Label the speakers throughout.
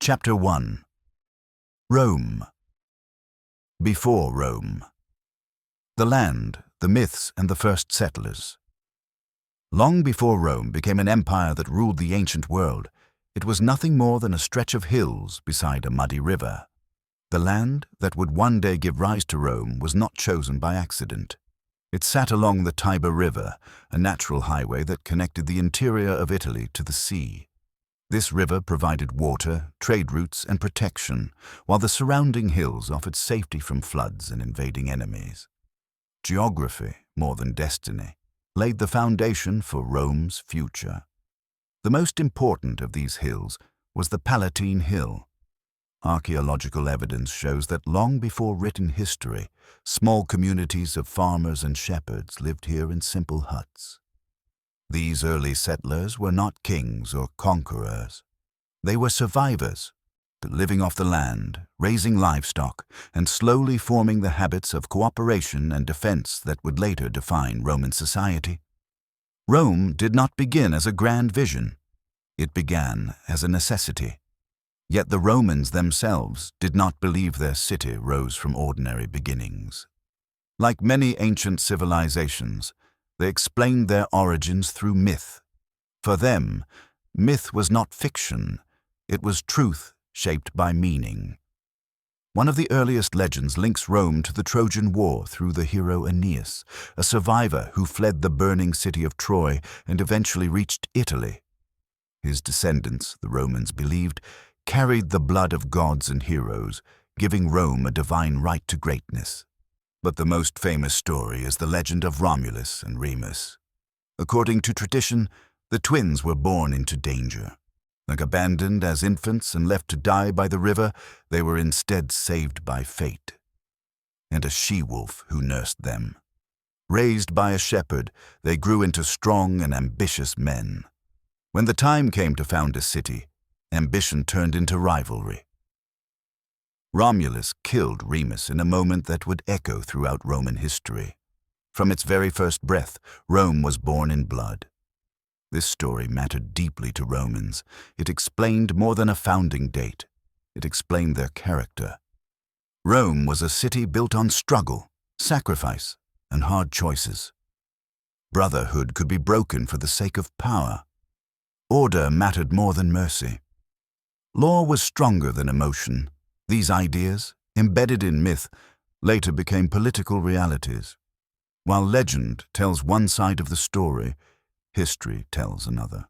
Speaker 1: Chapter 1. Rome. Before Rome. The land, the myths, and the first settlers. Long before Rome became an empire that ruled the ancient world, it was nothing more than a stretch of hills beside a muddy river. The land that would one day give rise to Rome was not chosen by accident. It sat along the Tiber River, a natural highway that connected the interior of Italy to the sea. This river provided water, trade routes, and protection, while the surrounding hills offered safety from floods and invading enemies. Geography, more than destiny, laid the foundation for Rome's future. The most important of these hills was the Palatine Hill. Archaeological evidence shows that long before written history, small communities of farmers and shepherds lived here in simple huts. These early settlers were not kings or conquerors. They were survivors, living off the land, raising livestock, and slowly forming the habits of cooperation and defense that would later define Roman society. Rome did not begin as a grand vision. It began as a necessity. Yet the Romans themselves did not believe their city rose from ordinary beginnings. Like many ancient civilizations, they explained their origins through myth. For them, myth was not fiction, it was truth shaped by meaning. One of the earliest legends links Rome to the Trojan War through the hero Aeneas, a survivor who fled the burning city of Troy and eventually reached Italy. His descendants, the Romans believed, carried the blood of gods and heroes, giving Rome a divine right to greatness. But the most famous story is the legend of Romulus and Remus. According to tradition, the twins were born into danger. Abandoned as infants and left to die by the river, they were instead saved by fate, and a she-wolf who nursed them. Raised by a shepherd, they grew into strong and ambitious men. When the time came to found a city, ambition turned into rivalry. Romulus killed Remus in a moment that would echo throughout Roman history. From its very first breath, Rome was born in blood. This story mattered deeply to Romans. It explained more than a founding date. It explained their character. Rome was a city built on struggle, sacrifice, and hard choices. Brotherhood could be broken for the sake of power. Order mattered more than mercy. Law was stronger than emotion. These ideas, embedded in myth, later became political realities. While legend tells one side of the story, history tells another.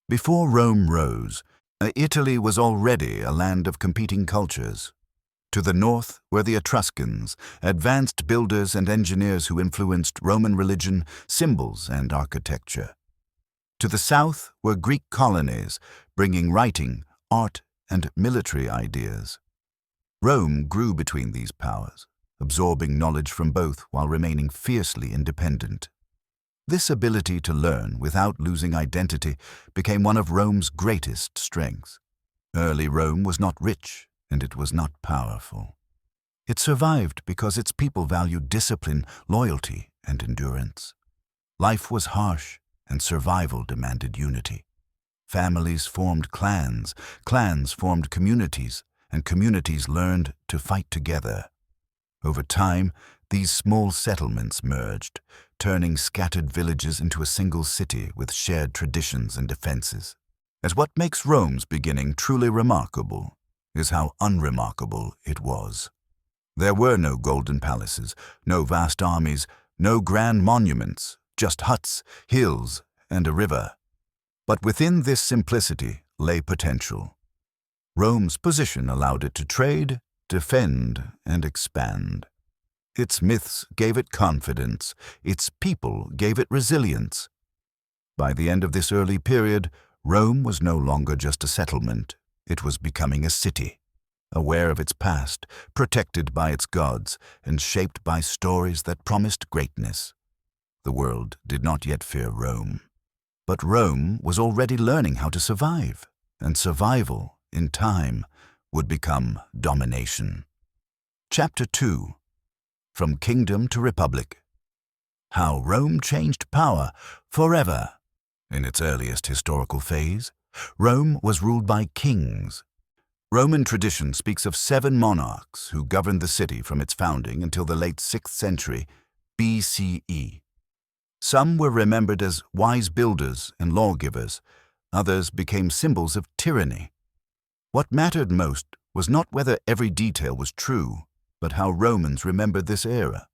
Speaker 1: Before Rome rose, Italy was already a land of competing cultures. To the north were the Etruscans, advanced builders and engineers who influenced Roman religion, symbols, and architecture. To the south were Greek colonies, bringing writing, art, and military ideas. Rome grew between these powers, absorbing knowledge from both while remaining fiercely independent. This ability to learn without losing identity became one of Rome's greatest strengths. Early Rome was not rich, and it was not powerful. It survived because its people valued discipline, loyalty, and endurance. Life was harsh, and survival demanded unity. Families formed clans, clans formed communities, and communities learned to fight together. Over time, these small settlements merged, turning scattered villages into a single city with shared traditions and defenses. As what makes Rome's beginning truly remarkable is how unremarkable it was. There were no golden palaces, no vast armies, no grand monuments, just huts, hills, and a river. But within this simplicity lay potential. Rome's position allowed it to trade, defend, and expand. Its myths gave it confidence, its people gave it resilience. By the end of this early period, Rome was no longer just a settlement, it was becoming a city, aware of its past, protected by its gods, and shaped by stories that promised greatness. The world did not yet fear Rome. But Rome was already learning how to survive, and survival, in time, would become domination. Chapter 2. From Kingdom to Republic. How Rome changed power forever. In its earliest historical phase, Rome was ruled by kings. Roman tradition speaks of 7 monarchs who governed the city from its founding until the late 6th century BCE. Some were remembered as wise builders and lawgivers. Others became symbols of tyranny. What mattered most was not whether every detail was true, but how Romans remembered this era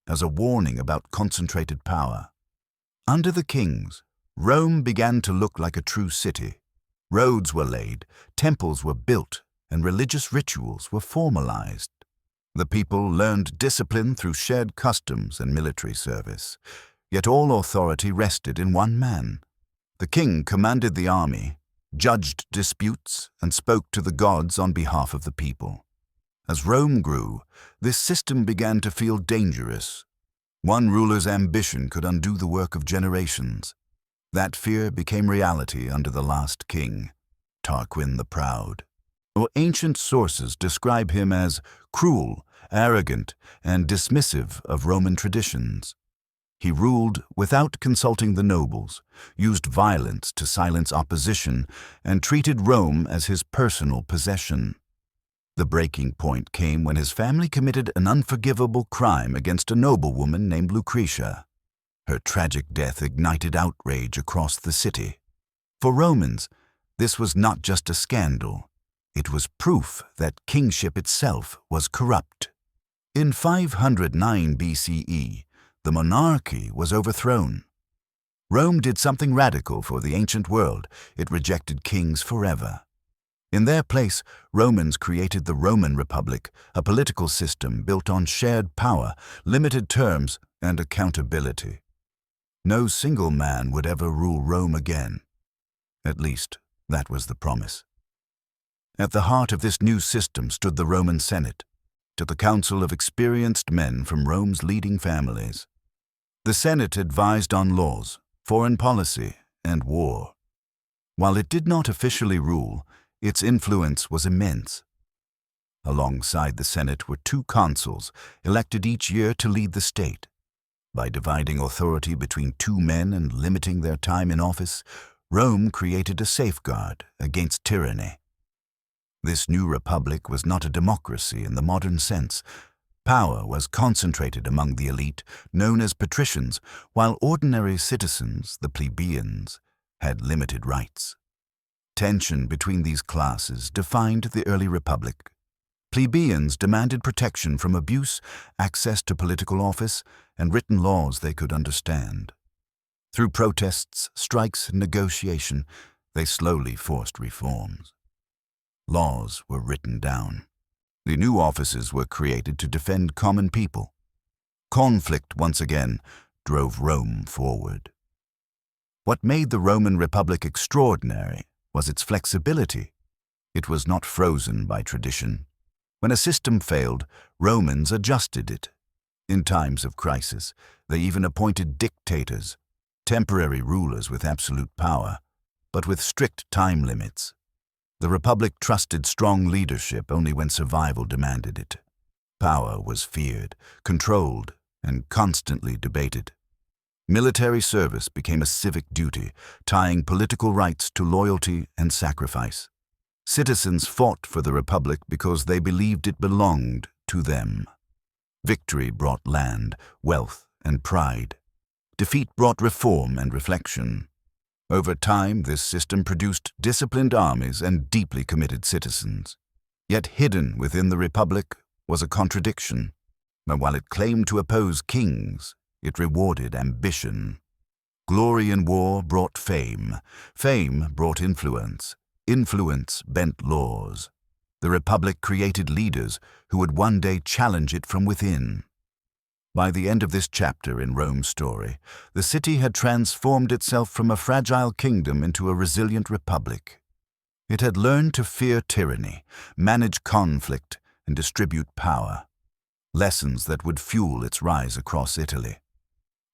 Speaker 1: as a warning about concentrated power. Under the kings, Rome began to look like a true city. Roads were laid, temples were built, and religious rituals were formalized. The people learned discipline through shared customs and military service. Yet all authority rested in one man. The king commanded the army, judged disputes, and spoke to the gods on behalf of the people. As Rome grew, this system began to feel dangerous. One ruler's ambition could undo the work of generations. That fear became reality under the last king, Tarquin the Proud. Ancient sources describe him as cruel, arrogant, and dismissive of Roman traditions. He ruled without consulting the nobles, used violence to silence opposition, and treated Rome as his personal possession. The breaking point came when his family committed an unforgivable crime against a noblewoman named Lucretia. Her tragic death ignited outrage across the city. For Romans, this was not just a scandal. It was proof that kingship itself was corrupt. In 509 BCE, the monarchy was overthrown. Rome did something radical for the ancient world. It rejected kings forever. In their place, Romans created the Roman Republic, a political system built on shared power, limited terms, and accountability. No single man would ever rule Rome again. At least, that was the promise. At the heart of this new system stood the Roman Senate, to the council of experienced men from Rome's leading families. The Senate advised on laws, foreign policy, and war. While it did not officially rule, its influence was immense. Alongside the Senate were 2 consuls, elected each year to lead the state. By dividing authority between 2 men and limiting their time in office, Rome created a safeguard against tyranny. This new republic was not a democracy in the modern sense. Power was concentrated among the elite, known as patricians, while ordinary citizens, the plebeians, had limited rights. Tension between these classes defined the early republic. Plebeians demanded protection from abuse, access to political office, and written laws they could understand. Through protests, strikes, and negotiation, they slowly forced reforms. Laws were written down. The new offices were created to defend common people. Conflict, once again, drove Rome forward. What made the Roman Republic extraordinary was its flexibility. It was not frozen by tradition. When a system failed, Romans adjusted it. In times of crisis, they even appointed dictators, temporary rulers with absolute power, but with strict time limits. The Republic trusted strong leadership only when survival demanded it. Power was feared, controlled, and constantly debated. Military service became a civic duty, tying political rights to loyalty and sacrifice. Citizens fought for the Republic because they believed it belonged to them. Victory brought land, wealth, and pride. Defeat brought reform and reflection. Over time, this system produced disciplined armies and deeply committed citizens. Yet hidden within the Republic was a contradiction. And while it claimed to oppose kings, it rewarded ambition. Glory in war brought fame. Fame brought influence. Influence bent laws. The Republic created leaders who would one day challenge it from within. By the end of this chapter in Rome's story, the city had transformed itself from a fragile kingdom into a resilient republic. It had learned to fear tyranny, manage conflict, and distribute power. Lessons that would fuel its rise across Italy.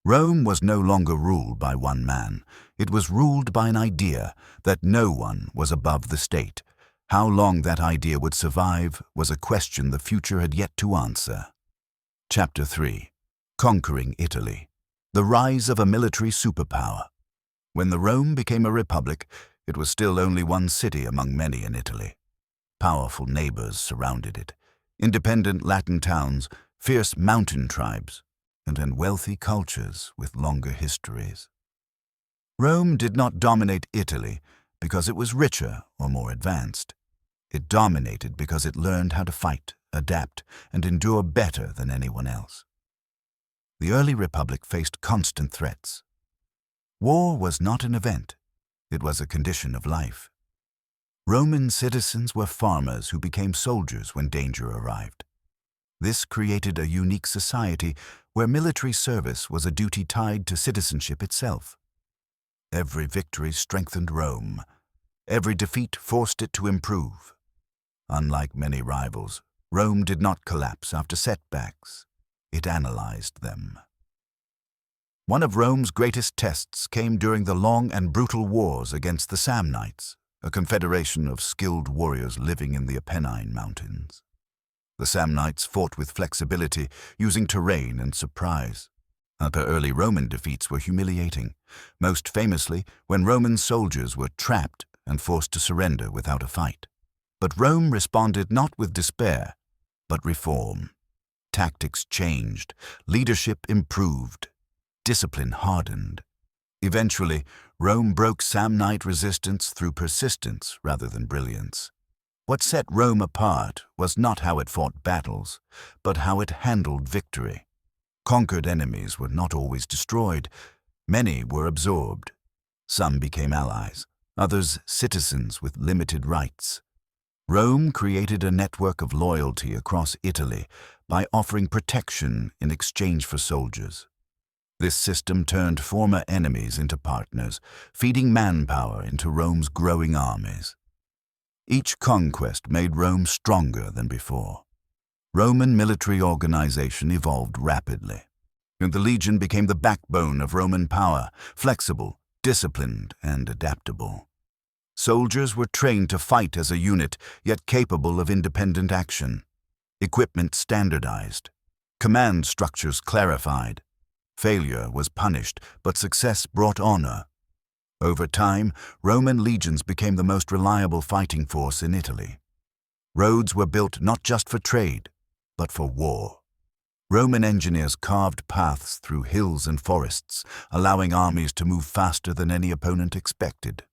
Speaker 1: Rome was no longer ruled by one man. It was ruled by an idea that no one was above the state. How long that idea would survive was a question the future had yet to answer. Chapter 3. Conquering Italy. The rise of a military superpower. When the Rome became a republic, it was still only one city among many in Italy. Powerful neighbors surrounded it, independent Latin towns, fierce mountain tribes, and then wealthy cultures with longer histories. Rome did not dominate Italy because it was richer or more advanced. It dominated because it learned how to fight, adapt, and endure better than anyone else. The early republic faced constant threats. War was not an event, it was a condition of life. Roman citizens were farmers who became soldiers when danger arrived. This created a unique society where military service was a duty tied to citizenship itself. Every victory strengthened Rome. Every defeat forced it to improve. Unlike many rivals, Rome did not collapse after setbacks. It analyzed them. One of Rome's greatest tests came during the long and brutal wars against the Samnites, a confederation of skilled warriors living in the Apennine Mountains. The Samnites fought with flexibility, using terrain and surprise. Other early Roman defeats were humiliating, most famously when Roman soldiers were trapped and forced to surrender without a fight. But Rome responded not with despair, but reform. Tactics changed, leadership improved, discipline hardened. Eventually, Rome broke Samnite resistance through persistence rather than brilliance. What set Rome apart was not how it fought battles, but how it handled victory. Conquered enemies were not always destroyed. Many were absorbed. Some became allies, others citizens with limited rights. Rome created a network of loyalty across Italy by offering protection in exchange for soldiers. This system turned former enemies into partners, feeding manpower into Rome's growing armies. Each conquest made Rome stronger than before. Roman military organization evolved rapidly, and the legion became the backbone of Roman power, flexible, disciplined, and adaptable. Soldiers were trained to fight as a unit, yet capable of independent action. Equipment standardized. Command structures clarified. Failure was punished, but success brought honor. Over time, Roman legions became the most reliable fighting force in Italy. Roads were built not just for trade, but for war. Roman engineers carved paths through hills and forests, allowing armies to move faster than any opponent expected.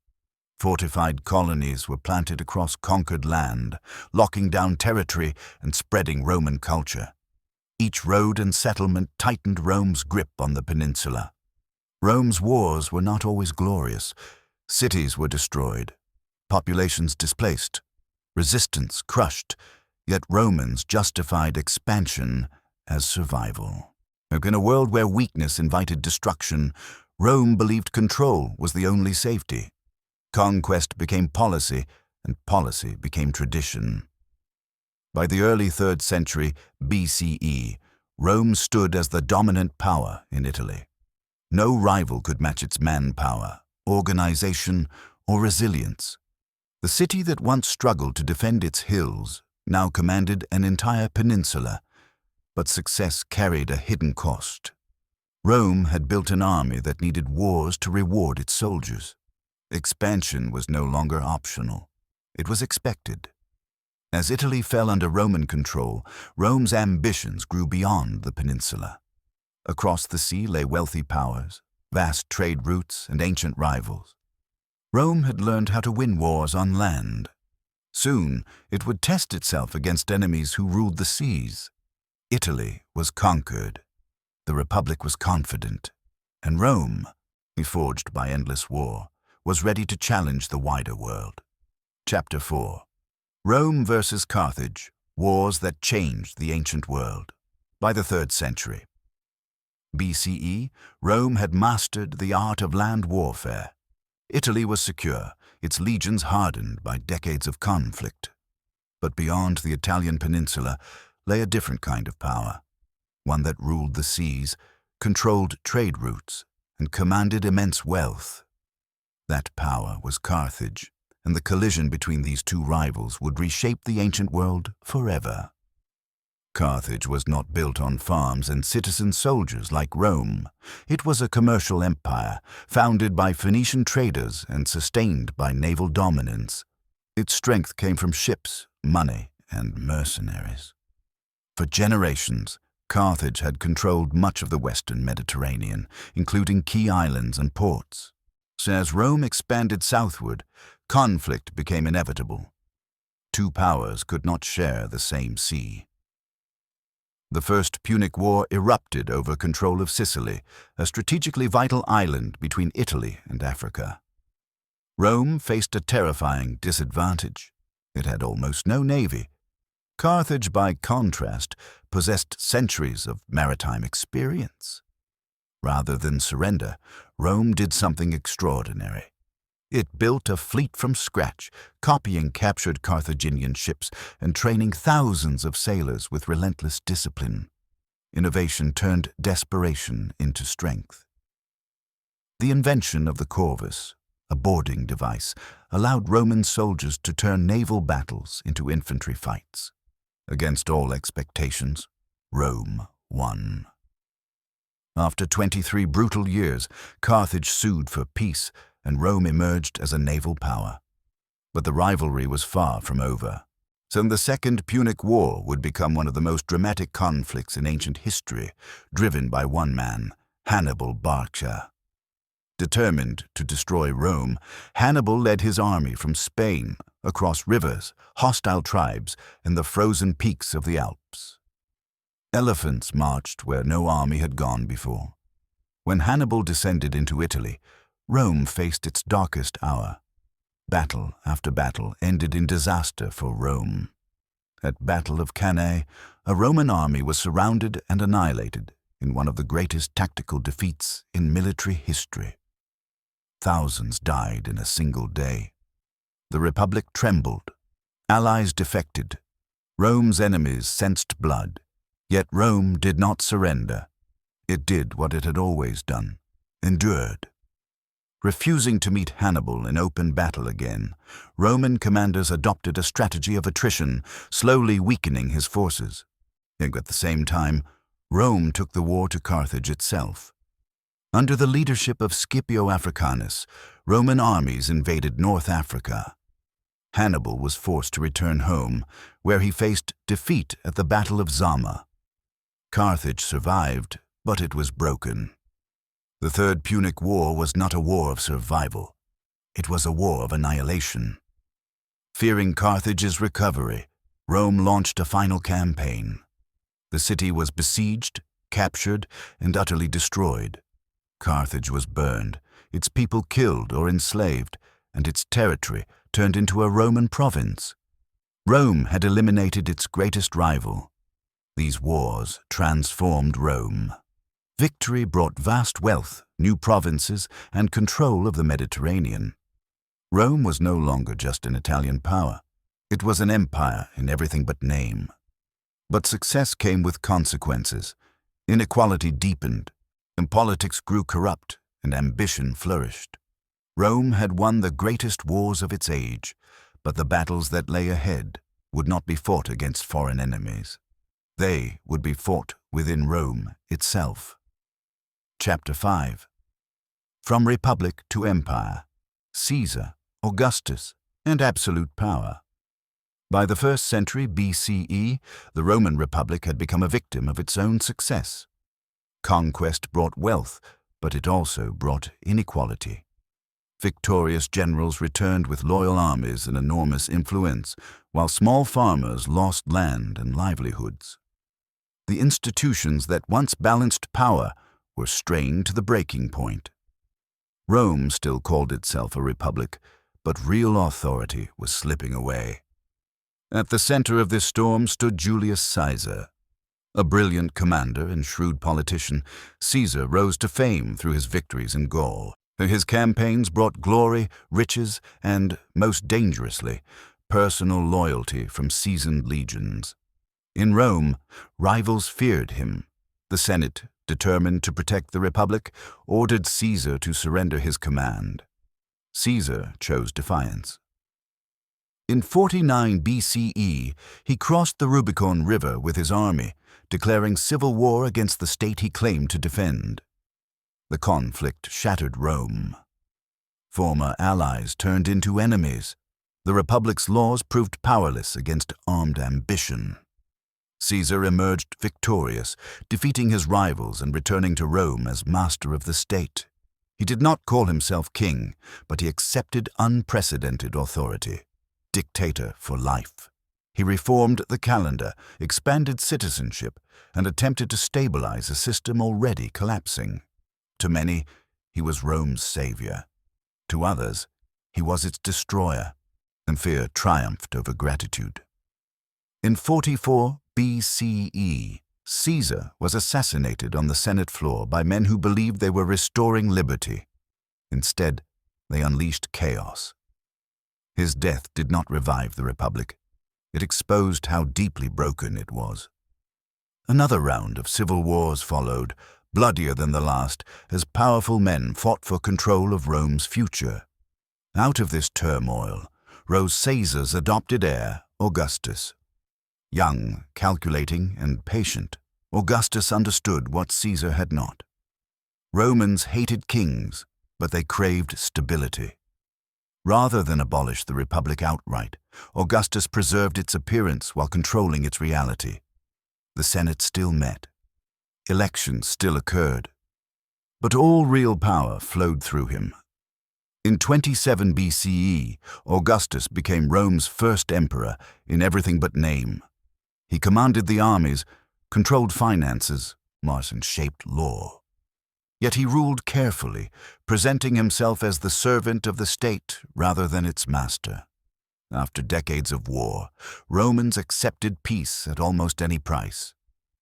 Speaker 1: Fortified colonies were planted across conquered land, locking down territory and spreading Roman culture. Each road and settlement tightened Rome's grip on the peninsula. Rome's wars were not always glorious. Cities were destroyed, populations displaced, resistance crushed, yet Romans justified expansion as survival. In a world where weakness invited destruction, Rome believed control was the only safety. Conquest became policy, and policy became tradition. By the early 3rd century BCE, Rome stood as the dominant power in Italy. No rival could match its manpower, organization, or resilience. The city that once struggled to defend its hills now commanded an entire peninsula, but success carried a hidden cost. Rome had built an army that needed wars to reward its soldiers. Expansion was no longer optional. It was expected. As Italy fell under Roman control, Rome's ambitions grew beyond the peninsula. Across the sea lay wealthy powers, vast trade routes, and ancient rivals. Rome had learned how to win wars on land. Soon, it would test itself against enemies who ruled the seas. Italy was conquered. The Republic was confident. And Rome, forged by endless war, was ready to challenge the wider world. Chapter 4. Rome versus Carthage, wars that changed the ancient world. By the 3rd century BCE, Rome had mastered the art of land warfare. Italy was secure, its legions hardened by decades of conflict. But beyond the Italian peninsula lay a different kind of power, one that ruled the seas, controlled trade routes, and commanded immense wealth. That power was Carthage, and the collision between these two rivals would reshape the ancient world forever. Carthage was not built on farms and citizen soldiers like Rome. It was a commercial empire, founded by Phoenician traders and sustained by naval dominance. Its strength came from ships, money, and mercenaries. For generations, Carthage had controlled much of the western Mediterranean, including key islands and ports. So as Rome expanded southward, conflict became inevitable. Two powers could not share the same sea. The First Punic War erupted over control of Sicily, a strategically vital island between Italy and Africa. Rome faced a terrifying disadvantage. It had almost no navy. Carthage, by contrast, possessed centuries of maritime experience. Rather than surrender, Rome did something extraordinary. It built a fleet from scratch, copying captured Carthaginian ships and training thousands of sailors with relentless discipline. Innovation turned desperation into strength. The invention of the corvus, a boarding device, allowed Roman soldiers to turn naval battles into infantry fights. Against all expectations, Rome won. After 23 brutal years, Carthage sued for peace, and Rome emerged as a naval power. But the rivalry was far from over. Soon the Second Punic War would become one of the most dramatic conflicts in ancient history, driven by one man, Hannibal Barca. Determined to destroy Rome, Hannibal led his army from Spain, across rivers, hostile tribes, and the frozen peaks of the Alps. Elephants marched where no army had gone before. When Hannibal descended into Italy, Rome faced its darkest hour. Battle after battle ended in disaster for Rome. At Battle of Cannae, a Roman army was surrounded and annihilated in one of the greatest tactical defeats in military history. Thousands died in a single day. The Republic trembled. Allies defected. Rome's enemies sensed blood. Yet Rome did not surrender. It did what it had always done, endured. Refusing to meet Hannibal in open battle again, Roman commanders adopted a strategy of attrition, slowly weakening his forces. And at the same time, Rome took the war to Carthage itself. Under the leadership of Scipio Africanus, Roman armies invaded North Africa. Hannibal was forced to return home, where he faced defeat at the Battle of Zama. Carthage survived, but it was broken. The Third Punic War was not a war of survival. It was a war of annihilation. Fearing Carthage's recovery, Rome launched a final campaign. The city was besieged, captured, and utterly destroyed. Carthage was burned, its people killed or enslaved, and its territory turned into a Roman province. Rome had eliminated its greatest rival. These wars transformed Rome. Victory brought vast wealth, new provinces, and control of the Mediterranean. Rome was no longer just an Italian power. It was an empire in everything but name. But success came with consequences. Inequality deepened, and politics grew corrupt, and ambition flourished. Rome had won the greatest wars of its age, but the battles that lay ahead would not be fought against foreign enemies. They would be fought within Rome itself. Chapter 5. From Republic to Empire, Caesar, Augustus, and absolute power. By the 1st century BCE, the Roman Republic had become a victim of its own success. Conquest brought wealth, but it also brought inequality. Victorious generals returned with loyal armies and enormous influence, while small farmers lost land and livelihoods. The institutions that once balanced power were strained to the breaking point. Rome still called itself a republic, but real authority was slipping away. At the center of this storm stood Julius Caesar. A brilliant commander and shrewd politician, Caesar rose to fame through his victories in Gaul. His campaigns brought glory, riches, and, most dangerously, personal loyalty from seasoned legions. In Rome, rivals feared him. The Senate, determined to protect the Republic, ordered Caesar to surrender his command. Caesar chose defiance. In 49 BCE, he crossed the Rubicon River with his army, declaring civil war against the state he claimed to defend. The conflict shattered Rome. Former allies turned into enemies. The Republic's laws proved powerless against armed ambition. Caesar emerged victorious, defeating his rivals and returning to Rome as master of the state. He did not call himself king, but he accepted unprecedented authority. Dictator for life. He reformed the calendar, expanded citizenship, and attempted to stabilize a system already collapsing. To many, he was Rome's savior. To others, he was its destroyer, and fear triumphed over gratitude. In 44 BCE, Caesar was assassinated on the Senate floor by men who believed they were restoring liberty. Instead, they unleashed chaos. His death did not revive the Republic. It exposed how deeply broken it was. Another round of civil wars followed, bloodier than the last, as powerful men fought for control of Rome's future. Out of this turmoil rose Caesar's adopted heir, Augustus. Young, calculating, and patient, Augustus understood what Caesar had not. Romans hated kings, but they craved stability. Rather than abolish the Republic outright, Augustus preserved its appearance while controlling its reality. The Senate still met. Elections still occurred. But all real power flowed through him. In 27 BCE, Augustus became Rome's first emperor in everything but name. He commanded the armies, controlled finances, and shaped law. Yet he ruled carefully, presenting himself as the servant of the state rather than its master. After decades of war, Romans accepted peace at almost any price.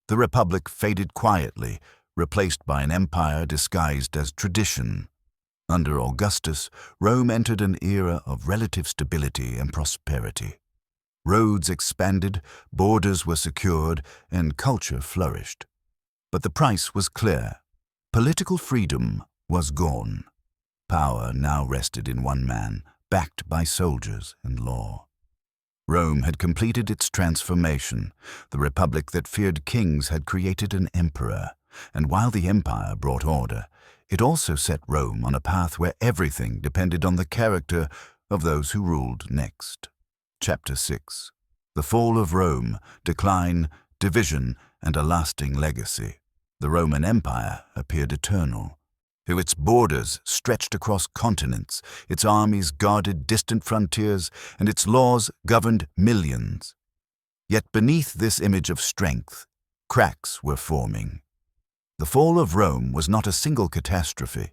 Speaker 1: The Republic faded quietly, replaced by an empire disguised as tradition. Under Augustus, Rome entered an era of relative stability and prosperity. Roads expanded, borders were secured, and culture flourished. But the price was clear. Political freedom was gone. Power now rested in one man, backed by soldiers and law. Rome had completed its transformation. The republic that feared kings had created an emperor, and while the empire brought order, it also set Rome on a path where everything depended on the character of those who ruled next. Chapter 6. The Fall of Rome, Decline, Division, and a Lasting Legacy. The Roman Empire appeared eternal. Though its borders stretched across continents, its armies guarded distant frontiers, and its laws governed millions. Yet beneath this image of strength, cracks were forming. The fall of Rome was not a single catastrophe,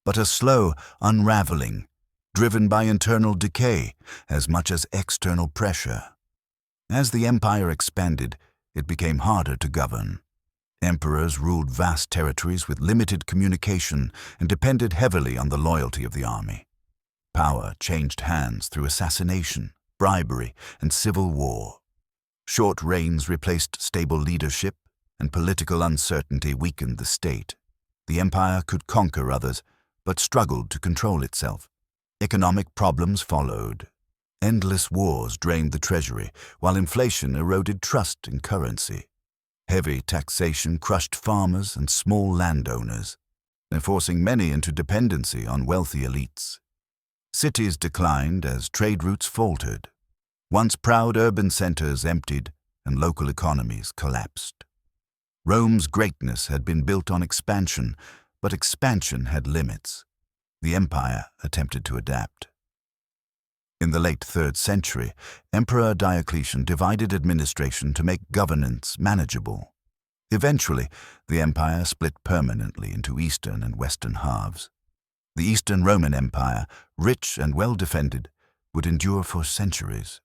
Speaker 1: but a slow unraveling, driven by internal decay as much as external pressure. As the empire expanded, it became harder to govern. Emperors ruled vast territories with limited communication and depended heavily on the loyalty of the army. Power changed hands through assassination, bribery, and civil war. Short reigns replaced stable leadership, and political uncertainty weakened the state. The empire could conquer others, but struggled to control itself. Economic problems followed. Endless wars drained the treasury, while inflation eroded trust in currency. Heavy taxation crushed farmers and small landowners, forcing many into dependency on wealthy elites. Cities declined as trade routes faltered. Once proud urban centers emptied and local economies collapsed. Rome's greatness had been built on expansion, but expansion had limits. The empire attempted to adapt. In the late 3rd century, Emperor Diocletian divided administration to make governance manageable. Eventually, the empire split permanently into eastern and western halves. The Eastern Roman Empire, rich and well defended, would endure for centuries.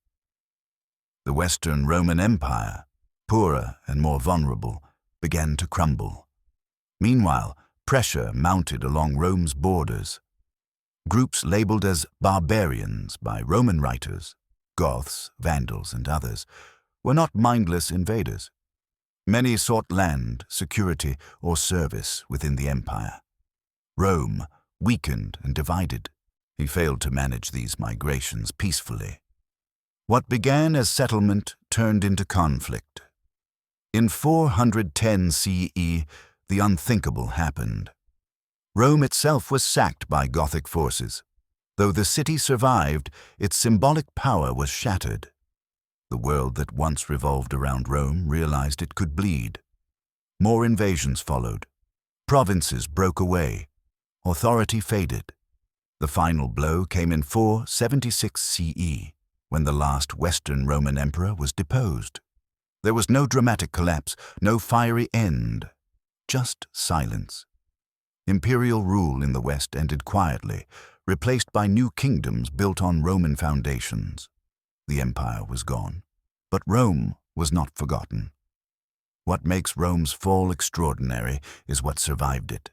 Speaker 1: The Western Roman Empire, poorer and more vulnerable, began to crumble. Meanwhile, pressure mounted along Rome's borders. Groups labeled as barbarians by Roman writers, Goths, Vandals, and others, were not mindless invaders. Many sought land, security, or service within the empire. Rome, weakened and divided, he failed to manage these migrations peacefully. What began as settlement turned into conflict. In 410 CE, the unthinkable happened. Rome itself was sacked by Gothic forces. Though the city survived, its symbolic power was shattered. The world that once revolved around Rome realized it could bleed. More invasions followed. Provinces broke away. Authority faded. The final blow came in 476 CE, when the last Western Roman emperor was deposed. There was no dramatic collapse, no fiery end, just silence. Imperial rule in the West ended quietly, replaced by new kingdoms built on Roman foundations. The empire was gone, but Rome was not forgotten. What makes Rome's fall extraordinary is what survived it.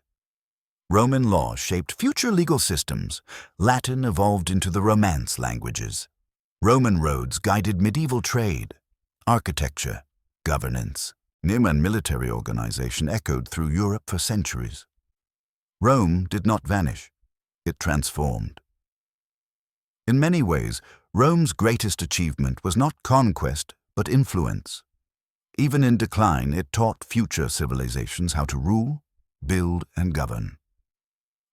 Speaker 1: Roman law shaped future legal systems. Latin evolved into the Romance languages. Roman roads guided medieval trade. Architecture, governance, and military organization echoed through Europe for centuries. Rome did not vanish. It transformed. In many ways, Rome's greatest achievement was not conquest, but influence. Even in decline, it taught future civilizations how to rule, build, and govern.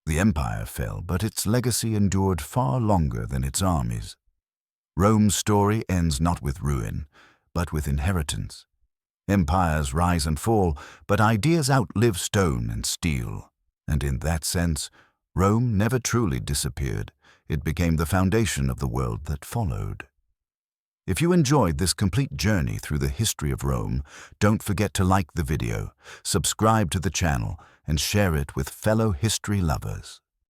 Speaker 1: The empire fell, but its legacy endured far longer than its armies. Rome's story ends not with ruin, but with inheritance. Empires rise and fall, but ideas outlive stone and steel. And in that sense, Rome never truly disappeared. It became the foundation of the world that followed. If you enjoyed this complete journey through the history of Rome, don't forget to like the video, subscribe to the channel, and share it with fellow history lovers.